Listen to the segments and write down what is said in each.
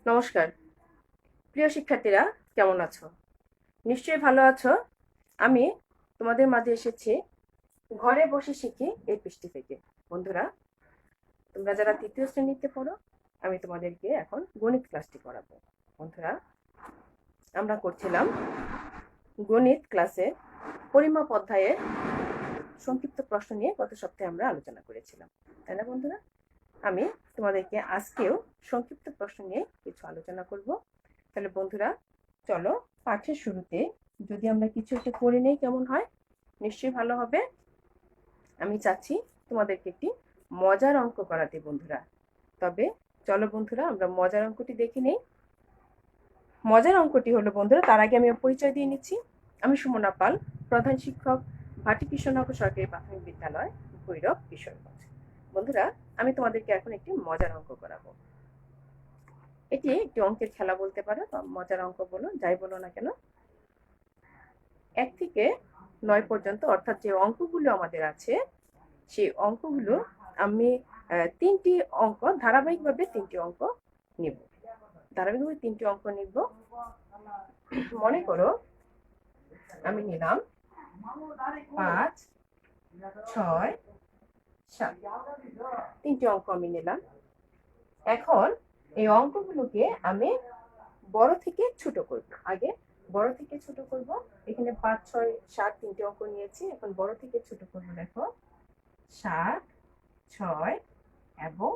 নমস্কার প্রিয় শিক্ষার্থীরা, কেমন আছো? নিশ্চয়ই ভালো আছো। আমি তোমাদের মাঝে এসেছি ঘরে বসে শিখি এই পৃষ্টি থেকে। বন্ধুরা, তোমরা যারা তৃতীয় শ্রেণীতে পড়ো, আমি তোমাদেরকে এখন গণিত ক্লাসটি করাবো। বন্ধুরা, আমরা করছিলাম গণিত ক্লাসে পরিমাপ অধ্যায়ের সংক্ষিপ্ত প্রশ্ন নিয়ে গত সপ্তাহে আমরা আলোচনা করেছিলাম, তাই না বন্ধুরা? আমি তোমাদেরকে আজকেও সংক্ষিপ্ত প্রশ্ন নিয়ে কিছু আলোচনা করব। তাহলে বন্ধুরা, চলো পাঠের শুরুতে যদি আমরা কিছু একটা করে নেই কেমন হয়? নিশ্চয়ই ভালো হবে। আমি চাচ্ছি তোমাদেরকে একটি মজার অঙ্ক করাতে বন্ধুরা। তবে চলো বন্ধুরা, আমরা মজার অঙ্কটি দেখে নেই। মজার অঙ্কটি হলো বন্ধুরা, তার আগে আমি পরিচয় দিয়ে নিচ্ছি। আমি সুমনা পাল, প্রধান শিক্ষক, ভাটি কৃষ্ণনগর সরকারি প্রাথমিক বিদ্যালয়, ভৈরব, কিশোরগঞ্জ। বন্ধুরা, আমি তোমাদেরকে এখন একটি মজার অঙ্ক করাবো। এটি একটি অঙ্কের খেলা বলতে পারো, মজার অঙ্ক বলো, যাই বলো না কেন। 1 থেকে 9 পর্যন্ত, অর্থাৎ যে অঙ্কগুলো আমাদের আছে সেই অঙ্কগুলো আমি 3টি অঙ্ক ধারাবাহিকভাবে 3টি অঙ্ক নিব। ধারাবাহিকভাবে 3টি অঙ্ক নিব। মনে করো আমি নিলাম 5, 6, 7, 3টি অঙ্ক আমি নিলাম। এখন এই অঙ্কগুলোকে আমি বড় থেকে ছোট করব। আগে বড় থেকে ছোট করব। এখানে 5, 6, 7 3টে অঙ্ক নিয়েছি। এখন বড় থেকে ছোট করব। দেখো 7, 6 এবং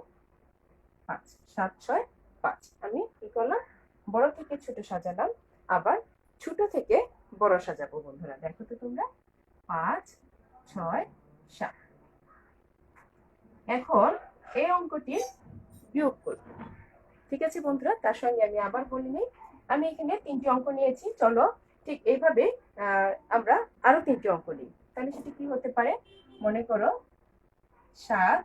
5। 7, 6, 5 আমি কি করলাম? বড় থেকে ছোট সাজালাম। আবার ছোট থেকে বড় সাজাবো। বন্ধুরা দেখো তো তোমরা, 5, 6, 7। এখন এই অঙ্কটি বিয়োগ করব। ঠিক আছে বন্ধুরা, তার সঙ্গে আমি আবার বলে নিই, আমি এখানে 3টি অঙ্ক নিয়েছি। চলো ঠিক এইভাবে আমরা আরো 3টি অঙ্ক নিই। তাহলে সেটি কি হতে পারে? মনে করো 7,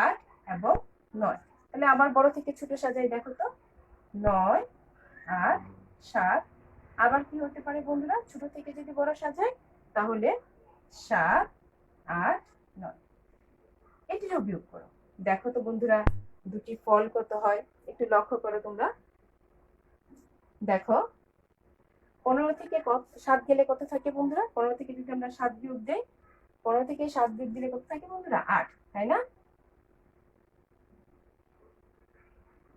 8 এবং 9। তাহলে আবার বড় থেকে ছোট সাজাই, দেখো তো 9, 8, 7। আবার কি হতে পারে বন্ধুরা? ছোট থেকে যদি বড় সাজাই তাহলে 7, 8, 9। এটিরও বিয়োগ করো। দেখো তো বন্ধুরা, দুটি ফল কত হয় একটু লক্ষ্য করো তোমরা। দেখো 15 থেকে 7 গেলে কত থাকে বন্ধুরা? 15 থেকে যদি আমরা 7 বিয়োগ দেই, 15 থেকে 7 বিয়োগ দিলে কত থাকে বন্ধুরা? 8, তাই না?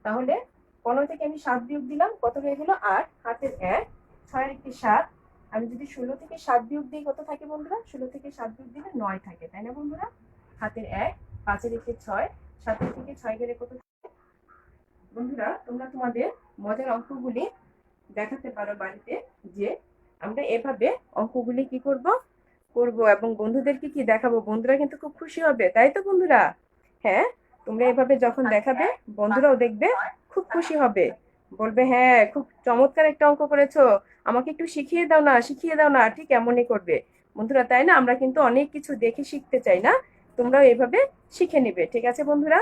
তাহলে 15 থেকে আমি 7 বিয়োগ দিলাম, কত হয়ে গেল? 8। হাতের 1, 6 এর একটি 7। আমি যদি 16 থেকে 7 বিয়োগ দিই কত থাকে বন্ধুরা? 16 থেকে 7 বিয়োগ দিলে 9 থাকে, তাই না বন্ধুরা? হাতের 1, 5 এর একটি 6, 7 থেকে 6 গেলে কত? বন্ধুরা, তোমরা তোমাদের মজার অঙ্কগুলি দেখাতে পারো বাড়িতে, যে আমরা এভাবে অঙ্কগুলি কি করব এবং বন্ধুদেরকে কি দেখাবো। বন্ধুরা কিন্তু খুব খুশি হবে, তাই তো বন্ধুরা? হ্যাঁ, তোমরা এভাবে যখন দেখাবে বন্ধুরাও দেখবে, খুব খুশি হবে। বলবে হ্যাঁ, খুব চমৎকার একটা অঙ্ক করেছো, আমাকে একটু শিখিয়ে দাও না, শিখিয়ে দাও না। ঠিক এমনই করবে বন্ধুরা, তাই না? আমরা কিন্তু অনেক কিছু দেখে শিখতে চাই না? তোমরাও এভাবে শিখে নিবে। ঠিক আছে বন্ধুরা,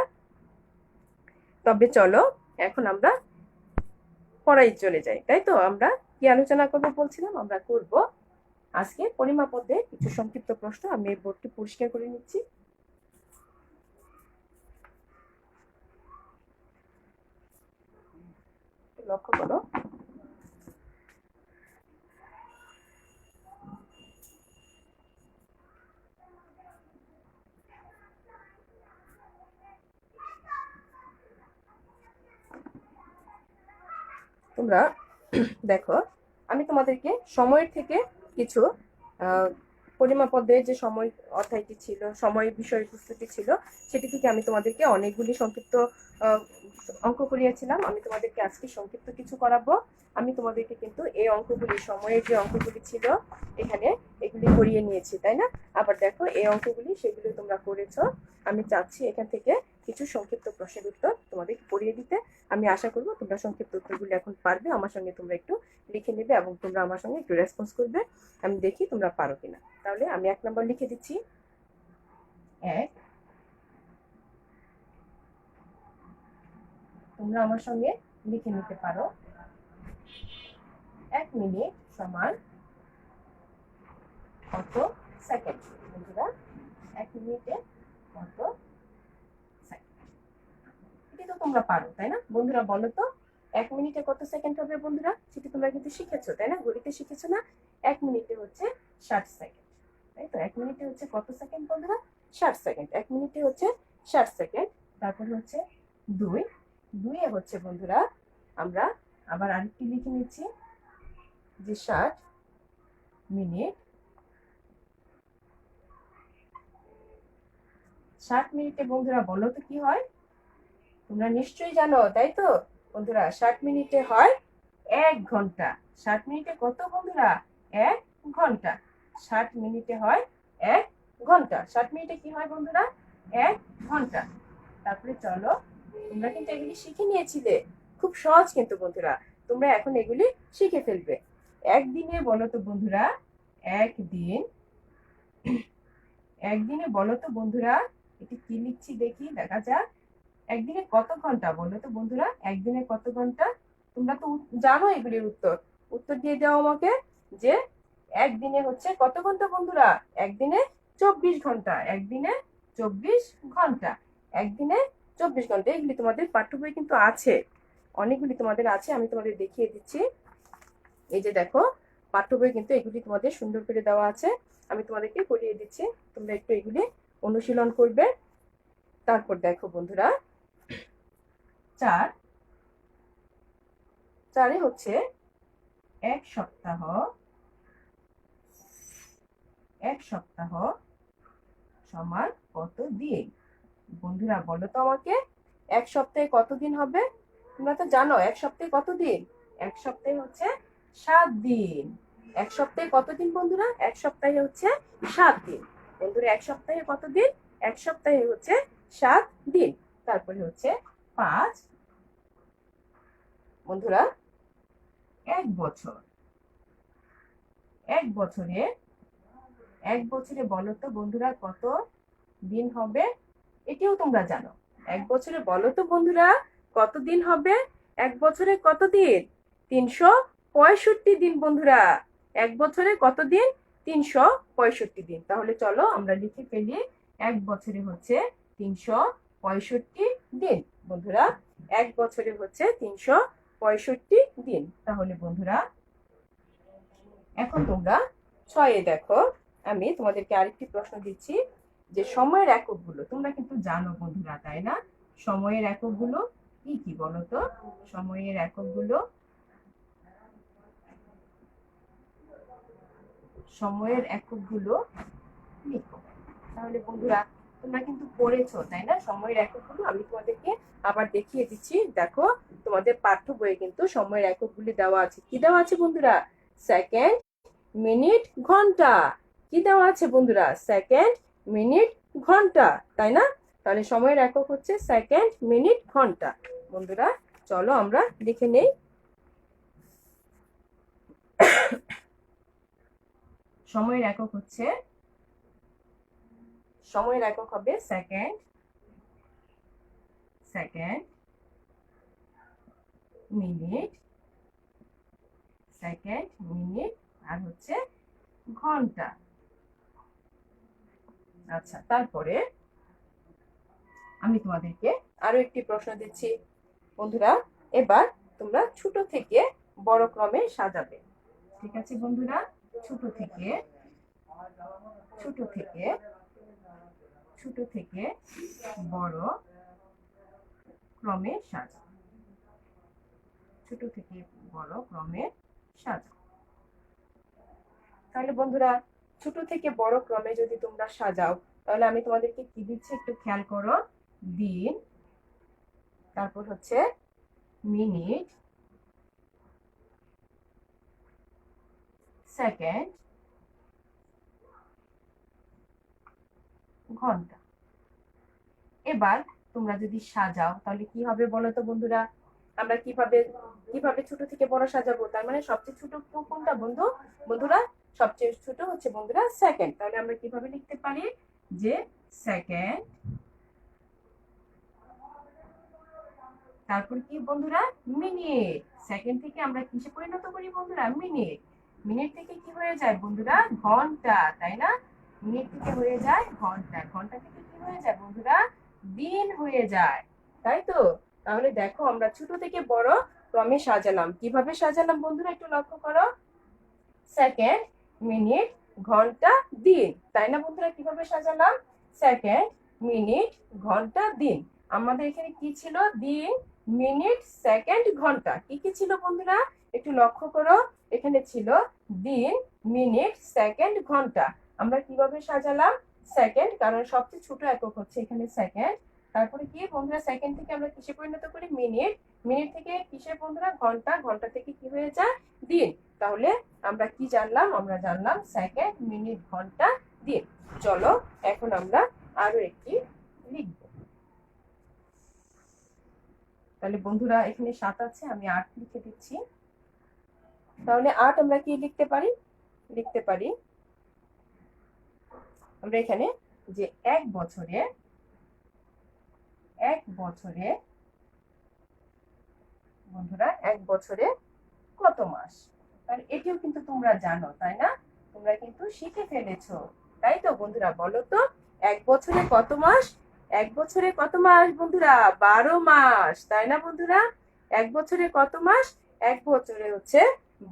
তবে চলো এখন আমরা পড়াই চলে যাই। তাই তো, আমরা কি আলোচনা করবো বলছিলাম? আমরা করব আজকে পরিমাপ অধ্যায়ের কিছু সংক্ষিপ্ত প্রশ্ন। আমি এই বোর্ডটি পরিষ্কার করে নিচ্ছি। লক্ষ্য করো, তোমরা দেখো, আমি তোমাদেরকে সময়ের থেকে কিছু পরিমাপ অধ্যায়ের যে সময় অধ্যায়টি ছিল, সময় বিষয়বস্তুটি ছিল, সেটি থেকে আমি তোমাদেরকে অনেকগুলি সংক্ষিপ্ত অঙ্ক করিয়েছিলাম। আমি তোমাদেরকে আজকে সংক্ষিপ্ত কিছু করাবো। আমি তোমাদেরকে কিন্তু এই অঙ্কগুলি, সময়ের যে অঙ্কগুলি ছিল এখানে, এগুলি করিয়ে নিয়েছি, তাই না? আবার দেখো এই অঙ্কগুলি, সেগুলো তোমরা করেছো। আমি চাচ্ছি এখান থেকে কিছু সংক্ষিপ্ত প্রশ্নের উত্তর তোমাদেরকে পড়িয়ে দিতে। আমি আশা করবো তোমরা সংক্ষিপ্ত উত্তরগুলি এখন পারবে। আমার সঙ্গে তোমরা একটু লিখে নেবে এবং তোমরা আমার সঙ্গে একটু রেসপন্স করবে। আমি দেখি তোমরা পারো কিনা। তাহলে আমি 1 নম্বর লিখে দিচ্ছি। 1, তোমরা আমার সঙ্গে লিখে নিতে পারো। 1 মিনিট সমান কত সেকেন্ড? বন্ধুরা, 1 মিনিটে কত সেকেন্ড? এটি তো তোমরা পারো, তাই না বন্ধুরা? বলো তো 1 মিনিটে কত সেকেন্ড হবে বন্ধুরা? সেটা তোমরা কিন্তু শিখেছো, তাই না? ঘড়িতে শিখেছো না? 1 মিনিটে হচ্ছে 60 সেকেন্ড, তাই তো? 1 মিনিটে হচ্ছে কত সেকেন্ড বন্ধুরা? 60 সেকেন্ড। 1 মিনিটে হচ্ছে 60 সেকেন্ড। তারপর হচ্ছে 2, 2-এ হচ্ছে বন্ধুরা আমরা আবার আরেকটি লিখে নিচ্ছি যে 60 মিনিট। 60 মিনিটে বন্ধুরা বলো তো কি হয়? তোমরা নিশ্চয়ই জানো, তাই তো বন্ধুরা? 60 মিনিটে হয় 1 ঘন্টা। 60 মিনিটে কত বন্ধুরা? 1 ঘন্টা। 60 মিনিটে হয় 1 ঘন্টা। 60 মিনিটে কি হয় বন্ধুরা? 1 ঘন্টা। তারপরে চলো, তোমরা কিন্তু এগুলি শিখে নিয়েছিলে, খুব সহজ কিন্তু বন্ধুরা। তোমরা এখন এগুলি শিখে ফেলবে। একদিনে বলো তো বন্ধুরা, একদিন, একদিনে বলো তো বন্ধুরা, এটি কি লিখছি দেখি, দেখা যাক। একদিনে কত ঘন্টা বলো তো বন্ধুরা? একদিনে কত ঘন্টা? তোমরা তো জানো এগুলির উত্তর। উত্তর দিয়ে দাও আমাকে যে একদিনে হচ্ছে কত ঘন্টা বন্ধুরা? একদিনে 24 ঘন্টা। একদিনে 24 ঘন্টা। একদিনে 24 ঘন্টা। এগুলি তোমাদের পাঠ্য বই কিন্তু আছে, অনেকগুলি তোমাদের আছে। আমি তোমাদের দেখিয়ে দিচ্ছি। এই যে দেখো, পাঠ্য বই কিন্তু এগুলি তোমাদের সুন্দর করে দেওয়া আছে। আমি তোমাদেরকে করিয়ে দিচ্ছি, তোমরা একটু এগুলি অনুশীলন করবে। তারপর দেখো বন্ধুরা, 4, 4-এ হচ্ছে 1 সপ্তাহ। 1 সপ্তাহ সমান কত দিন? বন্ধুরা বলো তো আমাকে, 1 সপ্তাহে কত দিন হবে? তোমরা তো জানো 1 সপ্তাহে কত দিন? 1 সপ্তাহে হচ্ছে 7 দিন। 1 সপ্তাহে কত দিন বন্ধুরা? 1 সপ্তাহে হচ্ছে 7 দিন। বন্ধুরা 1 সপ্তাহে কত দিন? 1 সপ্তাহে হচ্ছে 7 দিন। তারপরে হচ্ছে 5 বন্ধুরা 1 বছর। 1 বছরে, 1 বছরে বলো তো বন্ধুরা কত দিন হবে? এটিও তোমরা জানো। 1 বছরে বলো তো বন্ধুরা কত দিন হবে? 1 বছরে কত দিন? 365 দিন বন্ধুরা। 1 বছরে কত দিন? 365 দিন। তাহলে চলো আমরা লিখে ফেলি, 1 বছরে হচ্ছে 365 দিন বন্ধুরা। 1 বছরে হচ্ছে 365 দিন। তাহলে বন্ধুরা এখন তোমরা 6-এ দেখো, আমি তোমাদেরকে আরেকটি প্রশ্ন দিচ্ছি যে সময়ের এককগুলো তোমরা কিন্তু জানো বন্ধুরা, তাই না? সময়ের এককগুলো কি কি বলো তো? সময়ের এককগুলো, সময়ের এককগুলো লিখো। তাহলে বন্ধুরা তোমরা কিন্তু পড়েছো, তাই না? সময়ের এককগুলো আমি তোমাদেরকে আবার দেখিয়ে দিচ্ছি। দেখো, তোমাদের পাঠ্য বইয়ে কিন্তু সময়ের এককগুলি দেওয়া আছে। কি দেওয়া আছে বন্ধুরা? সেকেন্ড, মিনিট, ঘন্টা। কি দেওয়া আছে বন্ধুরা? সেকেন্ড, মিনিট, ঘন্টা, তাই না? তাহলে সময়ের একক হচ্ছে সেকেন্ড, মিনিট, ঘন্টা। বন্ধুরা চলো আমরা লিখে নেই। সময়ের একক হচ্ছে, সময়ের একক হবে second, second, minute, second, minute, আর হচ্ছে ঘন্টা। আচ্ছা, তারপরে আমি তোমাদেরকে আরো একটি প্রশ্ন দিচ্ছি বন্ধুরা। এবার তোমরা ছোট থেকে বড় ক্রমে সাজাবে, ঠিক আছে বন্ধুরা? ছোট থেকে, ছোট থেকে, ছোট থেকে বড় ক্রমে সাজাও। ছোট থেকে বড় ক্রমে সাজাও। তাহলে বন্ধুরা ছোট থেকে বড় ক্রমে যদি তোমরা সাজাও, তাহলে আমি তোমাদেরকে কি দিচ্ছি একটু খেয়াল করো। দিন, তারপর হচ্ছে মিনিট, সেকেন্ড, ঘন্টা। এবার তোমরা যদি সাজাও তাহলে কি হবে বলো তো বন্ধুরা? আমরা কিভাবে কিভাবে ছোট থেকে বড় সাজাবো? তার মানে সবচেয়ে ছোট কোনটা বন্ধু? বন্ধুরা সবচেয়ে ছোট হচ্ছে বন্ধুরা সেকেন্ড। তাহলে আমরা কিভাবে লিখতে পারি যে সেকেন্ড, তারপর কি বন্ধুরা? মিনিট। সেকেন্ড থেকে আমরা কিসে পরিণত করি বন্ধুরা? মিনিট। মিনিট থেকে কি হয়ে যায় বন্ধুরা? ঘন্টা, তাই না? মিনিট থেকে হয়ে যায় ঘন্টা, ঘন্টা থেকে কি হয়ে যায় বন্ধুরা? দিন হয়ে যায়, তাই তো? তাহলে দেখো আমরা ছোট থেকে বড় ক্রমে সাজালাম। কিভাবে সাজালাম বন্ধুরা একটু লক্ষ্য করো। সেকেন্ড, মিনিট, ঘন্টা, দিন, তাই না বন্ধুরা? কিভাবে সাজালাম? সেকেন্ড, মিনিট, ঘন্টা, দিন। আমাদের এখানে কি ছিল? দিন, মিনিট, সেকেন্ড, ঘন্টা। কি কি ছিল বন্ধুরা একটু লক্ষ্য করো। এখানে ছিল দিন, মিনিট, সেকেন্ড, ঘন্টা। আমরা কিভাবে সাজালাম? সেকেন্ড, কারণ সবচেয়ে ছোট একক হচ্ছে এখানে সেকেন্ড। তারপরে কি বন্ধুরা, সেকেন্ড থেকে আমরা কিসে পরিণত করি? মিনিট। মিনিট থেকে কিসে বন্ধুরা? ঘন্টা। ঘন্টা থেকে কি হয়ে যায়? দিন। তাহলে আমরা কি জানলাম? আমরা জানলাম সেকেন্ড, মিনিট, ঘন্টা, দিন। চলো এখন আমরা আরো একটি লিখব। তাহলে বন্ধুরা এখানে 7 আছে, আমি 8 লিখে দিচ্ছি। তাহলে 8 আমরা কি লিখতে পারি? লিখতে পারি আমরা এখানে যে এক বছরে বন্ধুরা এক বছরে কত মাস? কারণ এটিও কিন্তু তোমরা জানো, তাই না? তোমরা কিন্তু শিখে ফেলেছো, তাই তো বন্ধুরা? বলো তো, এক বছরে কত মাস? এক বছরে কত মাস বন্ধুরা? 12 মাস, তাই না বন্ধুরা? এক বছরে কত মাস? এক বছরে হচ্ছে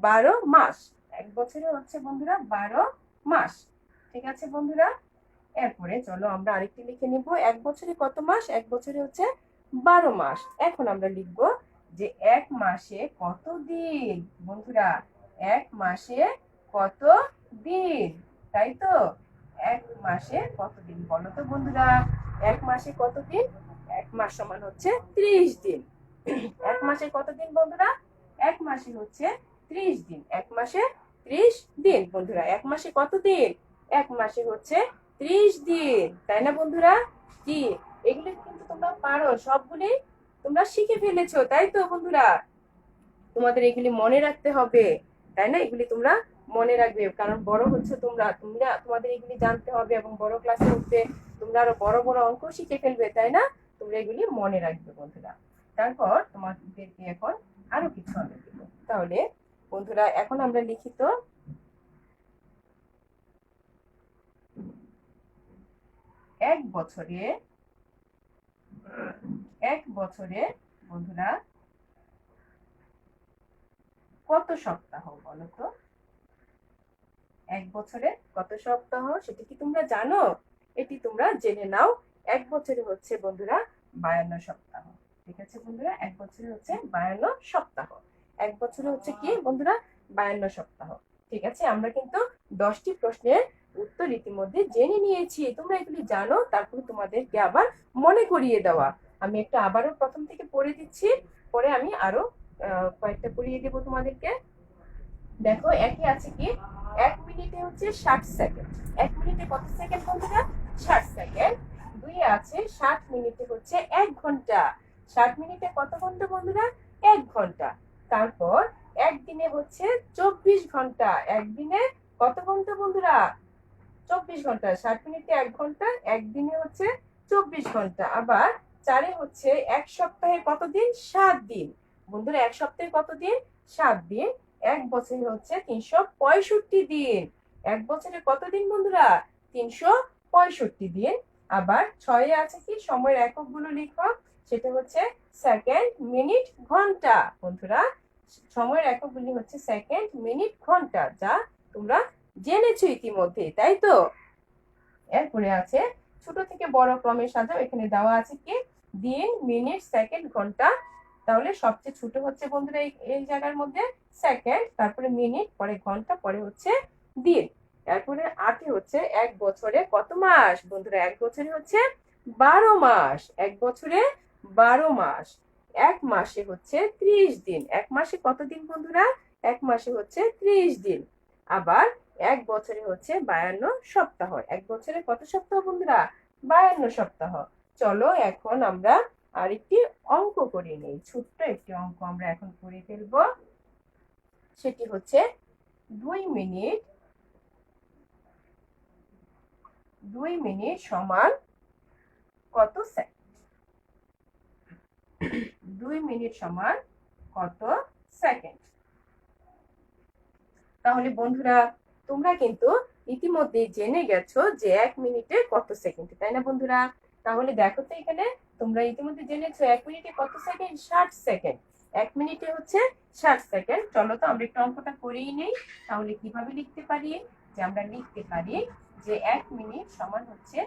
12 মাস। এক বছরে হচ্ছে বন্ধুরা 12 মাস। ঠিক আছে বন্ধুরা? এরপরে চলো আমরা আরেকটি লিখে নিব। এক বছরে কত মাস? এক বছরে হচ্ছে 12 মাস। এখন আমরা লিখব যে এক মাসে কত দিন? বন্ধুরা এক মাসে কত দিন? তাই তো? এক মাসে কত দিন বলো তো বন্ধুরা? এক মাসে কত দিন? এক মাস সমান হচ্ছে 30 দিন। এক মাসে কত দিন বন্ধুরা? এক মাসে হচ্ছে 30 দিন। এক মাসে 30 দিন বন্ধুরা। এক মাসে কত দিন? এক মাসে হচ্ছে 30 দিন, তাই না বন্ধুরা? কি এগুলি কিন্তু তোমরা পারো, সবগুলি তোমরা শিখে ফেলেছো, তাই তো বন্ধুরা? তোমাদের এগুলি মনে রাখতে হবে, তাই না? এগুলি তোমরা মনে রাখবে, কারণ বড় হচ্ছে তোমরা তোমরা তোমাদের এগুলি জানতে হবে এবং বড় ক্লাসে উঠবে তোমরা আরো বড় বড় অঙ্ক শিখে ফেলবে, তাই না? তোমরা এগুলি মনে রাখবে বন্ধুরা। তারপর তোমাদেরকে এখন আরো কিছু আমি দেবো। তাহলে বন্ধুরা এখন আমরা লিখিত এক বছরে বন্ধুরা কত সপ্তাহ বলো তো? এক বছরে কত সপ্তাহ সেটা কি তোমরা জানো? এটি তোমরা জেনে নাও। এক বছরে হচ্ছে বন্ধুরা 52 সপ্তাহ। ঠিক আছে বন্ধুরা? এক বছরে হচ্ছে 52 সপ্তাহ। এক বছরে হচ্ছে কি বন্ধুরা? 52 সপ্তাহ। ঠিক আছে, আমরা কিন্তু 10টি প্রশ্নের উত্তর ইতিমধ্যে জেনে নিয়েছি। তোমরা এগুলি জানো, তারপরে তোমাদেরকে আবার মনে করিয়ে দেওয়া। আমি একটা আবারও প্রথম থেকে পড়ে দিচ্ছি, পরে আমি আরো কয়েকটা পড়িয়ে দেবো তোমাদেরকে। দেখো একই আছে কি, এক মিনিটে হচ্ছে 60 সেকেন্ড। এক মিনিটে কত সেকেন্ড বন্ধুরা? 60 সেকেন্ড। দুই আছে 60 মিনিটে হচ্ছে 1 ঘন্টা। 60 মিনিটে কত ঘন্টা বন্ধুরা? 1 ঘন্টা। তারপর একদিনে হচ্ছে 24 ঘন্টা। একদিনে কত ঘন্টা বন্ধুরা? 24 ঘন্টা। 60 মিনিটে 1 ঘন্টা, একদিনে হচ্ছে 24 ঘন্টা। আবার চারে হচ্ছে এক সপ্তাহে কত দিন? 7 দিন। বন্ধুরা এক সপ্তাহে কত দিন? 7 দিন। এক বছরে হচ্ছে 365 দিন। এক বছরে কত দিন বন্ধুরা? 365 দিন। আবার ছয়ে আছে কি, সময়ের এককগুলো লিখো। সেটা হচ্ছে সেকেন্ড, মিনিট, ঘন্টা। বন্ধুরা সময়ের এককগুলি হচ্ছে সেকেন্ড, মিনিট, ঘন্টা, যা তোমরা জেনেছো ইতিমধ্যে, তাই তো? এরপরে আছে ছোট থেকে বড় ক্রমে সাজাও। এখানে দেওয়া আছে কি, দিন, মিনিট, সেকেন্ড, ঘন্টা। তাহলে সবচেয়ে ছোট হচ্ছে বন্ধুরা এই জায়গার মধ্যে সেকেন্ড, তারপরে মিনিট, পরে ঘন্টা, পরে হচ্ছে দিন। এরপরে 8 হচ্ছে এক বছরে কত মাস বন্ধুরা? এক বছরে হচ্ছে 12 মাস। এক বছরে 12 মাস। এক মাসে হচ্ছে 30 দিন। এক মাসে কত দিন বন্ধুরা? এক মাসে হচ্ছে 30 দিন। আবার এক বছরে হচ্ছে 52 সপ্তাহ। এক বছরে কত সপ্তাহ বন্ধুরা? 52 সপ্তাহ। চলো এখন আমরা আরেকটি অঙ্ক করে নেই। ছোট্ট একটি অঙ্ক আমরা এখন করে ফেলবো। সেটি হচ্ছে 2 মিনিট সমান কত সেকেন্ড? 2 মিনিট সমান কত সেকেন্ড? তাহলে বন্ধুরা তোমরা কিন্তু ইতিমধ্যে জেনে গেছো যে 1 মিনিটে কত সেকেন্ড, তাই না বন্ধুরা? তাহলে দেখো তো এখানে তোমরা ইতিমধ্যে জেনেছো 1 মিনিটে কত সেকেন্ড? 60 সেকেন্ড। 1 মিনিটে হচ্ছে 60 সেকেন্ড। চলো তো আমরা একটু অঙ্কটা করেই নেই। তাহলে কিভাবে লিখতে পারি? যে আমরা লিখতে পারি যে 1 মিনিট সমান হচ্ছে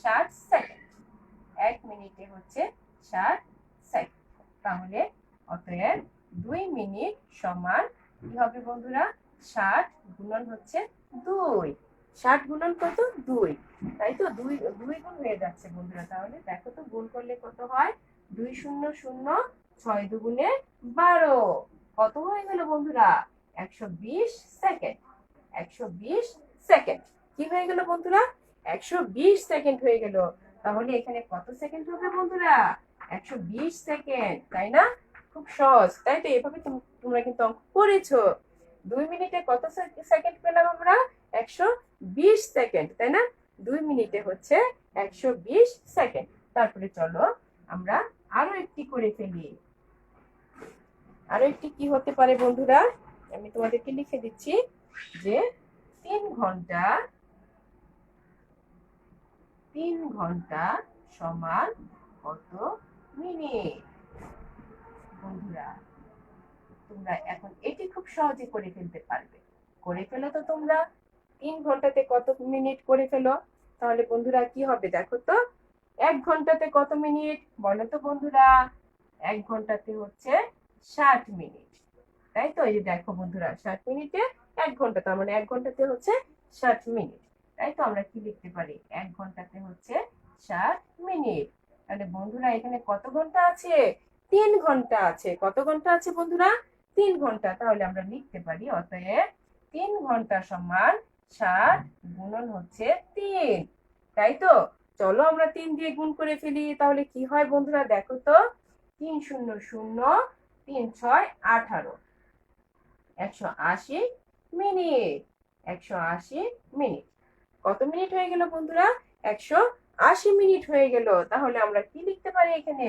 60 সেকেন্ড। 1 মিনিটে হচ্ছে 60 সেকেন্ড। তাহলে অতএব 2 মিনিট সমান কি হবে বন্ধুরা? 60 গুণন হচ্ছে 2। 60 গুণন কত? 2। তাই তো 2 2 গুণ হয়ে যাচ্ছে বন্ধুরা। তাহলে দেখো তো গুণ করলে কত হয়? 2 শূন্য শূন্য, 6 দুগুণে 12। কত হয়ে গেল বন্ধুরা? 120 সেকেন্ড। 120 সেকেন্ড। কি হয়ে গেল বন্ধুরা? 120 সেকেন্ড হয়ে গেল। তাহলে এখানে কত সেকেন্ড হবে বন্ধুরা? 120 সেকেন্ড, তাই না? খুব সহজ, তাই তো? এভাবে তোমরা কিন্তু অঙ্ক করেছো। 2 মিনিটে কত সেকেন্ড পেলাম আমরা? 120 সেকেন্ড, তাই না? 2 মিনিটে হচ্ছে 120 সেকেন্ড। তারপরে চলো আমরা আরো একটি করে ফেলি। আরো একটি কি হতে পারে বন্ধুরা? আমি তোমাদেরকে লিখে দিচ্ছি যে 3 ঘন্টা সমান কত মিনিট? বন্ধুরা তোমরা এখন এটি খুব সহজে করে ফেলতে পারবে। করে ফেলো তো তোমরা। 3 ঘন্টাতে কত মিনিট করে ফেলো। তাহলে বন্ধুরা কি হবে দেখো তো? 1 ঘন্টাতে কত মিনিট বলো তো বন্ধুরা? 1 ঘন্টাতে হচ্ছে 60 মিনিট। তাই তো? এই যে দেখো বন্ধুরা, 60 মিনিটে 1 ঘন্টা, তার মানে 1 ঘন্টাতে হচ্ছে 60 মিনিট। তাই তো? আমরা কি লিখতে পারি? 1 ঘন্টাতে হচ্ছে 60 মিনিট। তাহলে বন্ধুরা এখানে কত ঘন্টা আছে? 3 ঘন্টা আছে। কত ঘন্টা আছে বন্ধুরা? 3 ঘন্টা। তাহলে আমরা লিখতে পারি অতএব 3 ঘন্টা সমান 60 গুণন হচ্ছে 3। তাই তো? চলো আমরা 3 দিয়ে গুণ করে ফেলি। তাহলে কি হয় বন্ধুরা দেখো তো? 3 শূন্য শূন্য, 3 6 18। 180 মিনিট। 180 মিনিট। কত মিনিট হয়ে গেল বন্ধুরা? 180 মিনিট হয়ে গেল। তাহলে আমরা কি লিখতে পারি এখানে?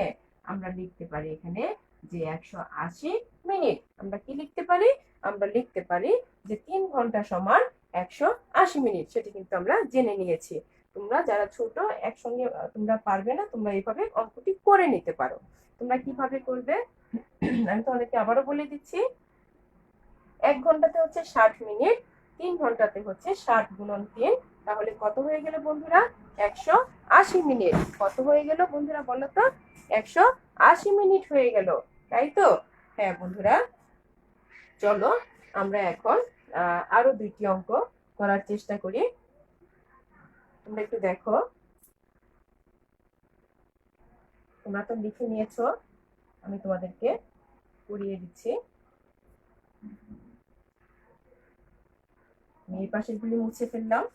আমরা লিখতে পারি এখানে যে 180 মিনিট। আমরা কি লিখতে পারি? আমরা লিখতে পারি যে 3 ঘন্টা সমান 180 মিনিট। সেটি কিন্তু আমরা জেনে নিয়েছি। তোমরা যারা ছোট একসঙ্গে তোমরা পারবে না, তোমরা এইভাবে অঙ্কটি করে নিতে পারো। তোমরা কিভাবে করবে আমি তোমাদেরকে আবারও বলে দিচ্ছি। 1 ঘন্টাতে হচ্ছে 60 মিনিট, 3 ঘন্টাতে হচ্ছে 60 গুণন 3। তাহলে কত হয়ে গেল বন্ধুরা? 180 মিনিট। কত হয়ে গেল বন্ধুরা বলো তো? 180 মিনিট হয়ে গেল। তাই তো? হ্যাঁ বন্ধুরা, চলো আমরা এখন আরো 2টি অঙ্ক করার চেষ্টা করি। তোমরা একটু দেখো। তোমরা তো লিখে নিয়েছো, আমি তোমাদেরকে করিয়ে দিচ্ছি। আমি এই পাশেরগুলি মুছে ফেললাম।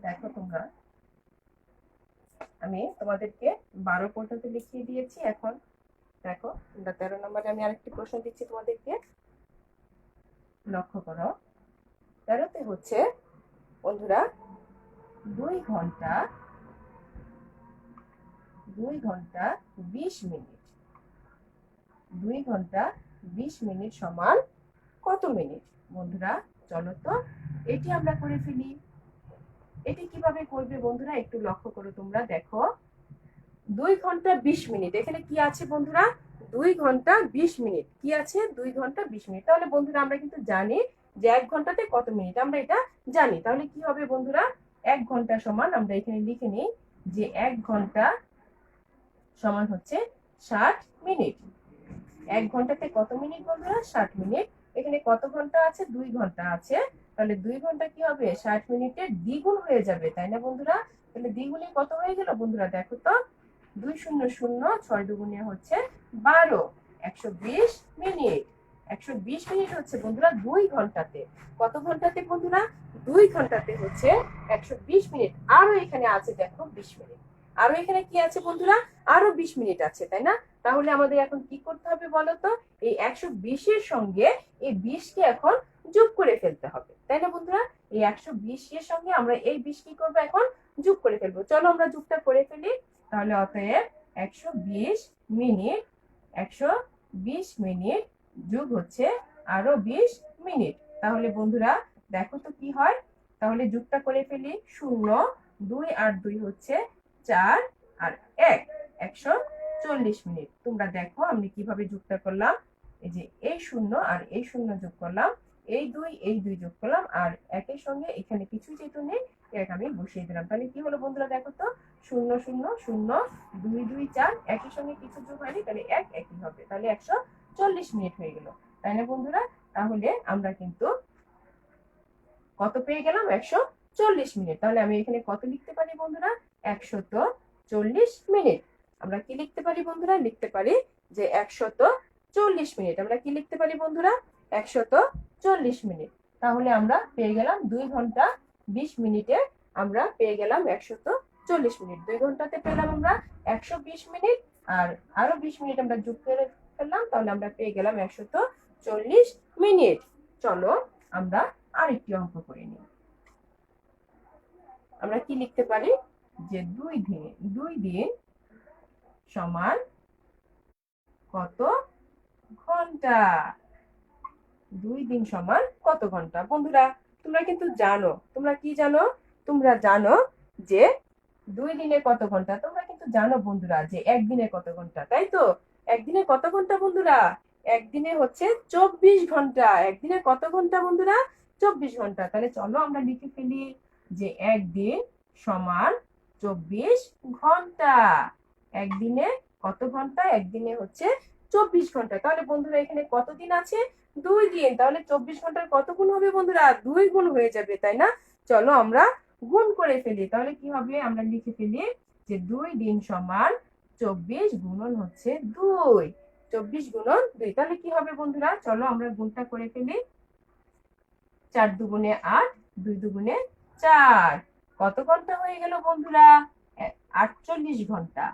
দেখো তোমরা, আমি তোমাদেরকে 12 পর্যন্ত লিখিয়ে দিয়েছি। এখন দেখো তোমরা 13 নম্বরে আমি আরেকটি প্রশ্ন দিচ্ছি তোমাদেরকে। লক্ষ্য করো, 13তে হচ্ছে বন্ধুরা 2 ঘন্টা 20 মিনিট। 2 ঘন্টা 20 মিনিট সমান কত মিনিট? বন্ধুরা চলো তো এটি আমরা করে ফেলি। এটি কিভাবে করবে বন্ধুরা একটু লক্ষ্য করো। তোমরা দেখো 2 ঘন্টা 20 মিনিট, এখানে কি আছে বন্ধুরা? 2 ঘন্টা 20 মিনিট। কি আছে? 2 ঘন্টা 20 মিনিট। তাহলে বন্ধুরা আমরা কিন্তু জানি যে 1 ঘন্টাতে কত মিনিট, আমরা এটা জানি। তাহলে কি হবে বন্ধুরা? 1 ঘন্টা সমান আমরা এখানে লিখে নিই যে 1 ঘন্টা সমান হচ্ছে 60 মিনিট। 1 ঘন্টাতে কত মিনিট বন্ধুরা? 60 মিনিট। এখানে কত ঘন্টা আছে? 2 ঘন্টা আছে। তাহলে 2 ঘন্টা কি হবে? 60 মিনিটের দ্বিগুণ হয়ে যাবে, তাই না বন্ধুরা? তাহলে দ্বিগুণে কত হয়ে গেল বন্ধুরা দেখো তো? 2 শূন্য শূন্য, 6 দুগুণে হচ্ছে 12। 120 মিনিট। 120 মিনিট হচ্ছে বন্ধুরা 2 ঘন্টাতে। কত ঘন্টাতে বন্ধুরা? 2 ঘন্টাতে হচ্ছে 120 মিনিট। আরো এখানে আছে দেখো 20 মিনিট। আরো এখানে কি আছে বন্ধুরা? আরো 20 মিনিট আছে, তাই না? তাহলে আমাদের এখন কি করতে হবে বলতো? এই 120 এর সঙ্গে এই 20 কে এখন যোগ করে ফেলতে হবে, তাই না বন্ধুরা? এই 120 এর সঙ্গে আমরা এই 20 কি করবো এখন যোগ করে ফেলবো। চলো আমরা যোগটা করে ফেলি। তাহলে অতএব 120 মিনিট, 120 মিনিট যোগ হচ্ছে আরো 20 মিনিট। তাহলে বন্ধুরা দেখো তো কি হয়। তাহলে যোগটা করে ফেলি। 0, 2 আর 2 হচ্ছে 4 আর 1, 140 মিনিট। তোমরা দেখো আমি কিভাবে যোগটা করলাম। এই যে এই 0 আর এই 0 যোগ করলাম, এই 2 যোগ করলাম, আর একের সঙ্গে এখানে কিছু যেহেতু নেই এটাকে আমি বসিয়ে দিলাম। তাহলে কি হলো বন্ধুরা দেখো তো, 0 0 0 2 2 4, একের সঙ্গে কিছু যোগ হয়নি, তাহলে 1 একই হবে। তাহলে 140 মিনিট হয়ে গেল, তাই না বন্ধুরা? তাহলে আমরা কিন্তু কত পেয়ে গেলাম? 140 মিনিট। তাহলে আমি এখানে কত লিখতে পারি বন্ধুরা? 140 মিনিট। আমরা কি লিখতে পারি বন্ধুরা? লিখতে পারি যে 140 মিনিট। আমরা কি লিখতে পারি বন্ধুরা? 140 মিনিট। তাহলে আমরা পেয়ে গেলাম 2 ঘন্টা 20 মিনিটে আমরা পেয়ে গেলাম 140 মিনিট। 2 ঘন্টাতে পেলাম আমরা 120 মিনিট, আর আরো 20 মিনিট আমরা যোগ করে ফেললাম, তাহলে আমরা পেয়ে গেলাম 140 মিনিট। চলো আমরা আরেকটি অঙ্ক করে নিই। আমরা কি লিখতে পারি যে 2 দিন সমান কত ঘন্টা? 2 দিন সমান কত ঘন্টা? বন্ধুরা তোমরা কিন্তু জানো, তোমরা কি জানো? তোমরা জানো যে 2 দিনে কত ঘন্টা। তোমরা কিন্তু জানো বন্ধুরা যে একদিনে কত ঘন্টা, তাই তো? একদিনে কত ঘন্টা বন্ধুরা? একদিনে হচ্ছে 24 ঘন্টা। একদিনে কত ঘন্টা বন্ধুরা? 24 ঘন্টা। তাহলে চলো আমরা লিখে ফেলি যে একদিন সমান 24 ঘন্টা। একদিনে কত ঘন্টা? একদিনে হচ্ছে 24 ঘন্টা। তাহলে বন্ধুরা এখানে কত দিন আছে? 2 দিন। তাহলে 24 ঘন্টার কত গুণ হবে বন্ধুরা? 2 গুণ হয়ে যাবে, তাই না? চলো আমরা গুণ করে ফেলি। তাহলে কি হবে? আমরা লিখে ফেলি যে 2 দিন সমান 24 গুণন হচ্ছে 2। 24 গুণন 2। তাহলে কি হবে বন্ধুরা? চলো আমরা গুণটা করে ফেলি। 4 দুগুণে 8, 2 দুগুণে 4। কত ঘন্টা হয়ে গেল বন্ধুরা? 48 ঘন্টা।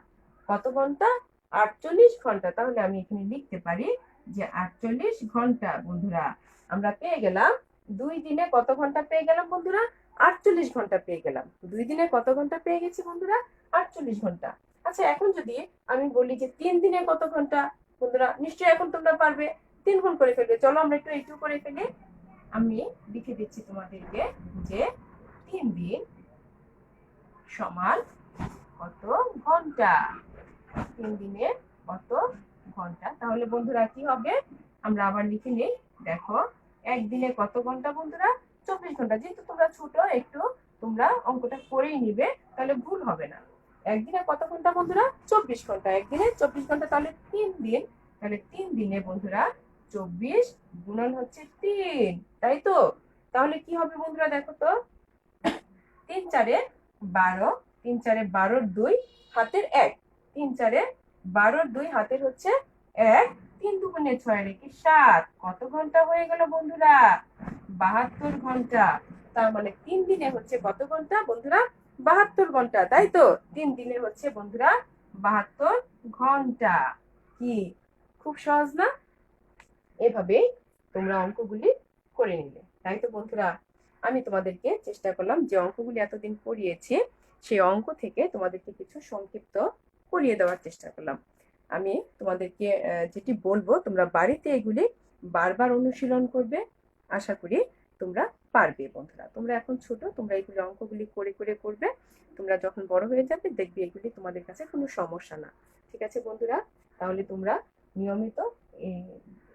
কত ঘন্টা? 48 ঘন্টা। তাহলে আমি এখানে লিখতে পারি যে 48 ঘন্টা বন্ধুরা। আমরা পেয়ে গেলাম 2 দিনে কত ঘন্টা পেয়ে গেলাম বন্ধুরা? 48 ঘন্টা পেয়ে গেলাম। 2 দিনে কত ঘন্টা পেয়ে গেছি বন্ধুরা? 48 ঘন্টা। আচ্ছা এখন যদি আমি বলি যে 3 দিনে কত ঘন্টা? বন্ধুরা নিশ্চয়ই এখন তোমরা পারবে, 3 গুণ করে ফেলবে। চলো আমরা একটু করে ফেলি। আমি লিখে দিচ্ছি তোমাদেরকে যে 3 দিন সমান কত ঘন্টা? 3 দিনে কত ঘন্টা? তাহলে বন্ধুরা কি হবে? আমরা আবার লিখে নিই। দেখো একদিনে কত ঘন্টা বন্ধুরা? 24 ঘন্টা। যেহেতু তোমরা ছোট একটু তোমরা অঙ্কটা করেই নিবে, তাহলে ভুল হবে না। একদিনে কত ঘন্টা বন্ধুরা? 24 ঘন্টা। একদিনে 24 ঘন্টা। তাহলে 3 দিন। তাহলে 3 দিনে বন্ধুরা 24 গুণন হচ্ছে 3, তাই তো? তাহলে কি হবে বন্ধুরা দেখো তো, 3 4 12, 3 4 12 2 হাতের 1, 3 4 12 2 হাতের হচ্ছে 1, 3 দুগুণে 6 রেখে 7। কত ঘন্টা হয়ে গেল বন্ধুরা? 72 ঘন্টা। তার মানে 3 দিনে হচ্ছে কত ঘন্টা বন্ধুরা? 72 ঘন্টা, তাই তো? 3 দিনে হচ্ছে বন্ধুরা 72 ঘন্টা। কি খুব সহজ না? এভাবেই তোমরা অঙ্কগুলি করে নিলে, তাই তো বন্ধুরা? আমি তোমাদেরকে চেষ্টা করলাম যে অঙ্কগুলি এতদিন পড়িয়েছি সেই অঙ্ক থেকে তোমাদেরকে কিছু সংক্ষিপ্ত করিয়ে দেওয়ার চেষ্টা করলাম। আমি তোমাদেরকে যেটি বলবো তোমরা বাড়িতে এগুলি বারবার অনুশীলন করবে। আশা করি তোমরা পারবে বন্ধুরা। তোমরা এখন ছোট, তোমরা এগুলি অঙ্কগুলি করে করে করবে। তোমরা যখন বড় হয়ে যাবে দেখবে এগুলি তোমাদের কাছে কোনো সমস্যা না। ঠিক আছে বন্ধুরা? তাহলে তোমরা নিয়মিত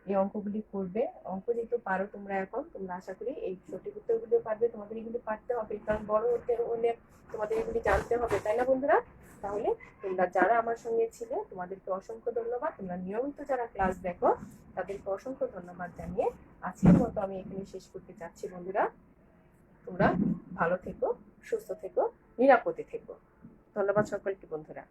এই অঙ্কগুলি করবে। অঙ্ক যেহেতু পারো তোমরা এখন, তোমরা আশা করি এই সঠিক উত্তরগুলো পারবে। তোমাদের এগুলি পারতে হবে, কারণ বড় হতে হলে তোমাদের এগুলি জানতে হবে, তাই না বন্ধুরা? তাহলে তোমরা যারা আমার সঙ্গে ছিলে তোমাদেরকে অসংখ্য ধন্যবাদ। তোমরা নিয়মিত যারা ক্লাস দেখো তাদেরকে অসংখ্য ধন্যবাদ জানিয়ে আজকের মতো আমি এখানে শেষ করতে চাচ্ছি বন্ধুরা। তোমরা ভালো থেকো, সুস্থ থেকো, নিরাপদে থেকো। ধন্যবাদ সকলকে বন্ধুরা।